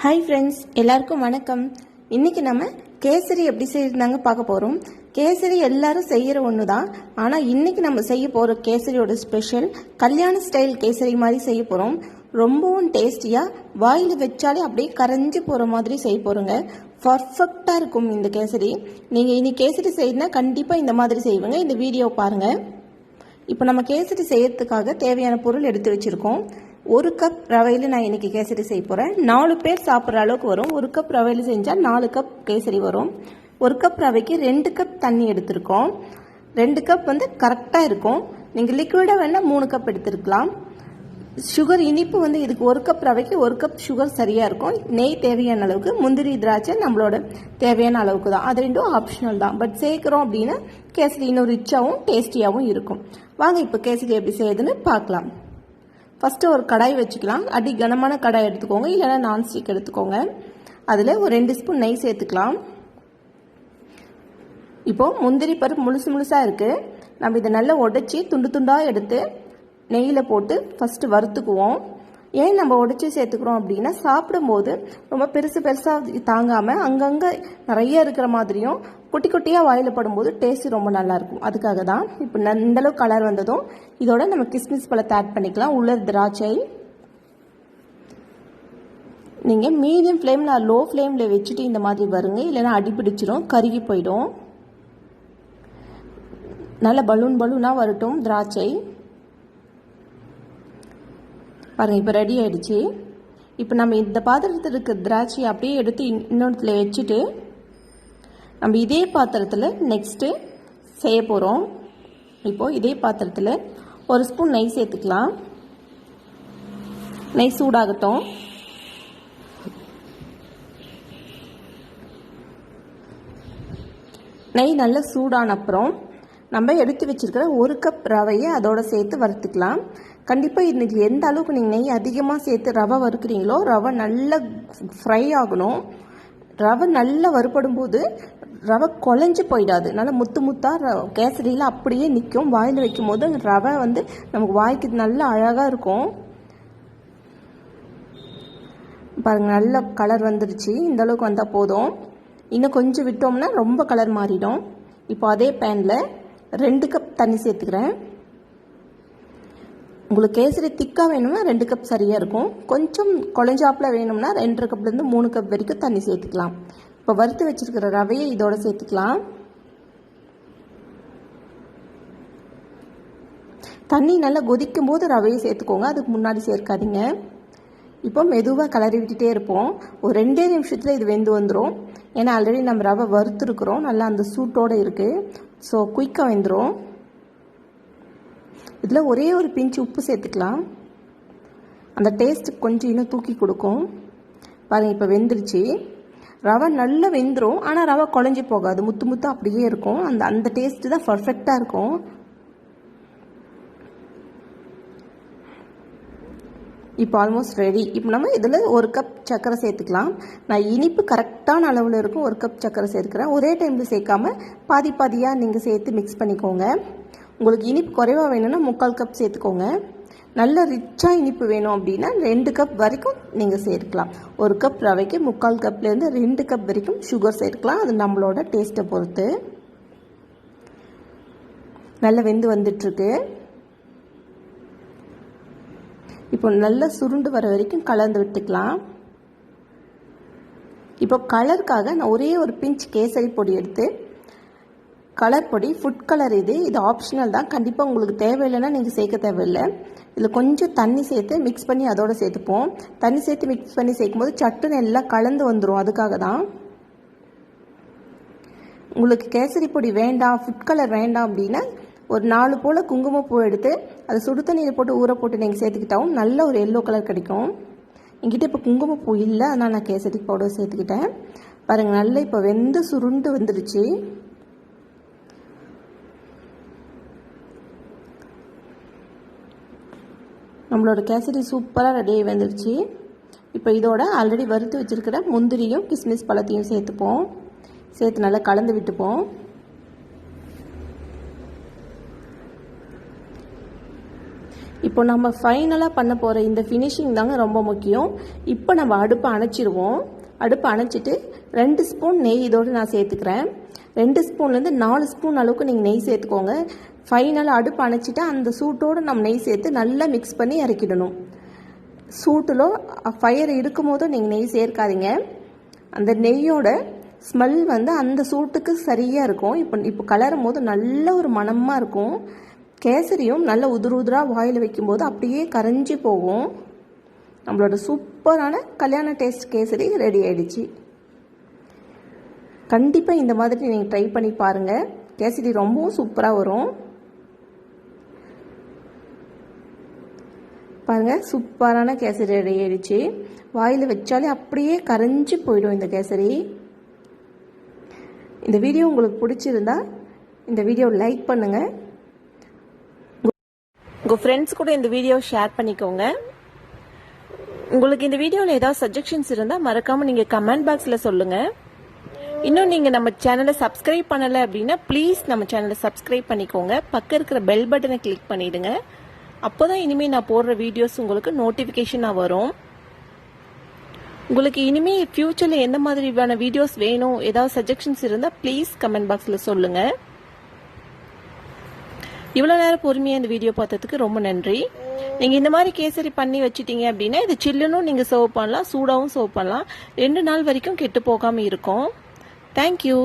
Hi friends, எல்லாருக்கும் வணக்கம். இன்றைக்கி நம்ம கேசரி எப்படி செய்யறதாங்க பார்க்க போகிறோம். கேசரி எல்லாரும் செய்கிற ஒன்று தான். ஆனால் இன்றைக்கி நம்ம செய்ய போகிற கேசரியோட ஸ்பெஷல் கல்யாண ஸ்டைல் கேசரி மாதிரி செய்ய போகிறோம். ரொம்பவும் டேஸ்டியாக, வாயில் வச்சாலே அப்படியே கரைஞ்சி போகிற மாதிரி செய்ய போகிறோங்க. பர்ஃபெக்டாக இருக்கும் இந்த கேசரி. நீங்கள் இனி கேசரி செய்யணுன்னா கண்டிப்பாக இந்த மாதிரி செய்வீங்க. இந்த வீடியோவை பாருங்கள். இப்போ நம்ம கேசரி செய்யறதுக்காக தேவையான பொருள் எடுத்து வச்சுருக்கோம். 1 கப் ரவையில் நான் இன்றைக்கி கேசரி செய்ய போகிறேன். 4 பேர் சாப்பிட்ற அளவுக்கு வரும். 1 கப் ரவையில் செஞ்சால் 4 கப் கேசரி வரும். 1 கப் ரவைக்கு 2 கப் தண்ணி எடுத்திருக்கோம். 2 கப் கரெக்டாக இருக்கும். நீங்கள் லிக்விடாக வேணால் 3 கப் எடுத்துருக்கலாம். சுகர் இனிப்பு இதுக்கு 1 கப் ரவைக்கு 1 கப் சுகர் சரியாக இருக்கும். நெய் தேவையான அளவுக்கு, முந்திரி திராட்சை நம்மளோட தேவையான அளவுக்கு தான். அது ரெண்டும் ஆப்ஷனல் தான். பட் சேர்க்குறோம் அப்படின்னா கேசரி இன்னும் ரிச்சாகவும் டேஸ்டியாகவும் இருக்கும். வாங்க இப்போ கேசரி எப்படி செய்யுதுன்னு பார்க்கலாம். ஃபஸ்ட்டு ஒரு கடாய் வச்சுக்கலாம். அடி கனமான கடாய் எடுத்துக்கோங்க, இல்லைன்னா நான்ஸ்டிக் எடுத்துக்கோங்க. அதில் ஒரு 2 ஸ்பூன் நெய் சேர்த்துக்கலாம். இப்போது முந்திரி பருப்பு முழுசாக இருக்குது. நம்ம இதை நல்லா உடைச்சி துண்டு துண்டாக எடுத்து நெய்யில் போட்டு ஃபஸ்ட்டு வறுத்துக்குவோம். ஏன் நம்ம உடைச்சி சேர்த்துக்கிறோம் அப்படின்னா, சாப்பிடும்போது ரொம்ப பெருசாக தாங்காமல் அங்கங்கே நிறைய இருக்கிற மாதிரியும் குட்டி குட்டியாக வாயில் படும்போது டேஸ்ட் ரொம்ப நல்லாயிருக்கும். அதுக்காக தான். இப்போ இந்தளவு கலர் வந்ததும் இதோட நம்ம கிஸ்மிஸ் பழத்தை ஆட் பண்ணிக்கலாம். உலர் திராட்சை நீங்கள் மீடியம் ஃப்ளேமில் லோ ஃப்ளேமில் வச்சுட்டு இந்த மாதிரி வருங்க, இல்லைன்னா அடிப்பிடிச்சிடும், கருகி போயிடும். நல்லா பலூனாக வரட்டும் திராட்சை. பாருங்கள், இப்போ ரெடி ஆகிடுச்சு. இப்போ நம்ம இந்த பாத்திரத்தில் இருக்க திராட்சையை அப்படியே எடுத்து இன்னொருத்தில் வச்சுட்டு நம்ம இதே பாத்திரத்தில் நெக்ஸ்ட்டு செய்ய போகிறோம். இப்போது இதே பாத்திரத்தில் 1 ஸ்பூன் நெய் சேர்த்துக்கலாம். நெய் சூடாகட்டும். நெய் நல்லா சூடான அப்புறம் நம்ம எடுத்து வச்சுருக்கிற 1 கப் ரவையை அதோடு சேர்த்து வறுத்துக்கலாம். கண்டிப்பாக இன்றைக்கி எந்த அளவுக்கு நீங்கள் நெய் அதிகமாக சேர்த்து ரவை வறுக்கிறீங்களோ, ரவை நல்லா ஃப்ரை ஆகணும். ரவை நல்லா வறுபடும் போது ரவை குழஞ்சி போயிடாது. நல்லா முத்தாக கேசரியில் அப்படியே நிற்கும். வாயில் வைக்கும் போது ரவை நமக்கு வாய்க்கு நல்லா அழகாக இருக்கும். பாருங்கள், நல்ல கலர் வந்துருச்சு. இந்தளவுக்கு வந்தால் போதும். இன்னும் கொஞ்சம் விட்டோம்னா ரொம்ப கலர் மாறிடும். இப்போ அதே பேனில் 2 கப் தண்ணி சேர்த்துக்கிறேன். உங்களுக்கு கேசரி திக்காக வேணும்னா 2 கப் சரியாக இருக்கும். கொஞ்சம் குழஞ்சாப்பில் வேணும்னா 2.5 கப்லேருந்து 3 கப் வரைக்கும் தண்ணி சேர்த்துக்கலாம். இப்போ வறுத்து வச்சுருக்கிற ரவையை இதோட சேர்த்துக்கலாம். தண்ணி நல்லா கொதிக்கும் போது ரவையை சேர்த்துக்கோங்க, அதுக்கு முன்னாடி சேர்க்காதீங்க. இப்போ மெதுவாக கிளறி விட்டுட்டே இருப்போம். ஒரு 2 நிமிஷத்தில் இது வெந்து வந்துடும். ஏன்னா ஆல்ரெடி நம்ம ரவை வறுத்துருக்குறோம், நல்லா அந்த சூட்டோடு இருக்குது. ஸோ குயிக்காக வெந்துடும். இதில் ஒரே ஒரு பிஞ்சு உப்பு சேர்த்துக்கலாம். அந்த டேஸ்ட்டு கொஞ்சம் இன்னும் தூக்கி கொடுக்கும். பாருங்கள், இப்போ வெந்துருச்சு. ரவை நல்லா வெந்துடும், ஆனால் ரவை குழஞ்சி போகாது, முத்து அப்படியே இருக்கும். அந்த டேஸ்ட்டு தான் பர்ஃபெக்டாக இருக்கும். இப்போ ஆல்மோஸ்ட் ரெடி. இப்போ நம்ம இதில் 1 கப் சர்க்கரை சேர்த்துக்கலாம். நான் இனிப்பு கரெக்டான அளவில் இருக்கும் 1 கப் சர்க்கரை சேர்த்துக்கிறேன். ஒரே டைமில் சேர்க்காம பாதியாக நீங்கள் சேர்த்து மிக்ஸ் பண்ணிக்கோங்க. உங்களுக்கு இனிப்பு குறைவாக வேணும்னா 3/4 கப் சேர்த்துக்கோங்க. நல்ல ரிச்சாக இனிப்பு வேணும் அப்படின்னா 2 கப் வரைக்கும் நீங்கள் சேர்க்கலாம். 1 கப் ரவைக்கு 3/4 கப்லேருந்து 2 கப் வரைக்கும் சுகர் சேர்க்கலாம். அது நம்மளோட டேஸ்ட்டை பொறுத்து. நல்லா வெந்து வந்துட்டுருக்கு. இப்போ நல்லா சுருண்டு வர வரைக்கும் கலந்து விட்டுக்கலாம். இப்போ கலருக்காக நான் ஒரே ஒரு பிஞ்ச் கேசரி பொடி எடுத்து, கலர் பொடி ஃபுட் கலர் இது ஆப்ஷனல் தான். கண்டிப்பாக உங்களுக்கு தேவையில்லைன்னா நீங்கள் சேர்க்க தேவையில்லை. இதில் கொஞ்சம் தண்ணி சேர்த்து மிக்ஸ் பண்ணி அதோடு சேர்த்துப்போம். தண்ணி சேர்த்து மிக்ஸ் பண்ணி சேர்க்கும்போது சட்டுன்னு எல்லாம் கலந்து வந்துடும். அதுக்காக தான். உங்களுக்கு கேசரி பொடி வேண்டாம், ஃபுட் கலர் வேண்டாம் அப்படின்னா ஒரு 4 போல் குங்குமப்பூ எடுத்து அதை சுடு தண்ணியில் போட்டு ஊற போட்டு நீங்கள் சேர்த்துக்கிட்டாவும் நல்ல ஒரு எல்லோ கலர் கிடைக்கும். என்கிட்ட இப்போ குங்குமப்பூ இல்லை, அதனால் நான் கேசரி பவுடர் சேர்த்துக்கிட்டேன். பாருங்கள், நல்லா இப்போ வெந்து சுருண்டு வந்துடுச்சு. நம்மளோட கேசரி சூப்பராக ரெடியாகி வந்துடுச்சு. இப்போ இதோட ஆல்ரெடி வறுத்து வச்சுருக்கிற முந்திரியும் கிஸ்மிஸ் பழத்தையும் சேர்த்துப்போம். சேர்த்து நல்லா கலந்து விட்டுப்போம். இப்போ நம்ம ஃபைனலாக பண்ண போகிற இந்த ஃபினிஷிங் தாங்க ரொம்ப முக்கியம். இப்போ நம்ம அடுப்பை அணைச்சிடுவோம். அடுப்பை அணைச்சிட்டு 2 ஸ்பூன் நெய் இதோடு நான் சேர்த்துக்கிறேன். 2 ஸ்பூன்லேருந்து 4 ஸ்பூன் அளவுக்கு நீங்கள் நெய் சேர்த்துக்கோங்க. ஃபைனலாக அடுப்பு அணைச்சிட்டு அந்த சூட்டோடு நம்ம நெய் சேர்த்து நல்லா மிக்ஸ் பண்ணி இறக்கிடணும். சூட்டில் ஃபயர் இருக்கும் போதும் நீங்கள் நெய் சேர்க்காதீங்க. அந்த நெய்யோட ஸ்மெல் வந்து அந்த சூட்டுக்கு சரியாக இருக்கும். இப்போ கலரும் போது நல்ல ஒரு மணமாக இருக்கும். கேசரியும் நல்ல உதிராக வாயில் வைக்கும்போது அப்படியே கரைஞ்சி போகும். நம்மளோட சூப்பரான கல்யாண டேஸ்ட் கேசரி ரெடி ஆயிடுச்சு. கண்டிப்பாக இந்த மாதிரி நீங்கள் ட்ரை பண்ணி பாருங்கள். கேசரி ரொம்பவும் சூப்பராக வரும். பாருங்கள், சூப்பரான கேசரி ரெடி ஆயிடுச்சு. வாயில் வச்சாலே அப்படியே கரைஞ்சி போயிடும் இந்த கேசரி. இந்த வீடியோ உங்களுக்கு பிடிச்சிருந்தா இந்த வீடியோவை லைக் பண்ணுங்கள். உங்கள் ஃப்ரெண்ட்ஸ் கூட இந்த வீடியோவை ஷேர் பண்ணிக்கோங்க. உங்களுக்கு இந்த வீடியோவில் ஏதாவது சஜஷன்ஸ் இருந்தால் மறக்காமல் நீங்கள் கமெண்ட் பாக்ஸில் சொல்லுங்கள். இன்னும் நீங்கள் நம்ம சேனலை சப்ஸ்கிரைப் பண்ணலை அப்படின்னா ப்ளீஸ் நம்ம சேனலை சப்ஸ்கிரைப் பண்ணிக்கோங்க. பக்கம் இருக்கிற பெல் பட்டனை கிளிக் பண்ணிவிடுங்க. அப்போ தான் இனிமேல் நான் போடுற வீடியோஸ் உங்களுக்கு நோட்டிஃபிகேஷனாக வரும். உங்களுக்கு இனிமேல் ஃப்யூச்சரில் எந்த மாதிரியான வீடியோஸ் வேணும், ஏதாவது சஜஷன்ஸ் இருந்தால் ப்ளீஸ் கமெண்ட் பாக்ஸில் சொல்லுங்கள். இவ்வளோ நேரம் பொறுமையாக இந்த வீடியோ பார்த்ததுக்கு ரொம்ப நன்றி. நீங்கள் இந்த மாதிரி கேசரி பண்ணி வச்சிட்டீங்க அப்படின்னா இது சில்லுன்னு நீங்கள் சர்வ் பண்ணலாம், சூடாகவும் சர்வ் பண்ணலாம். 2 நாள் வரைக்கும் கெட்டு போகாமல் இருக்கும். தேங்க்யூ.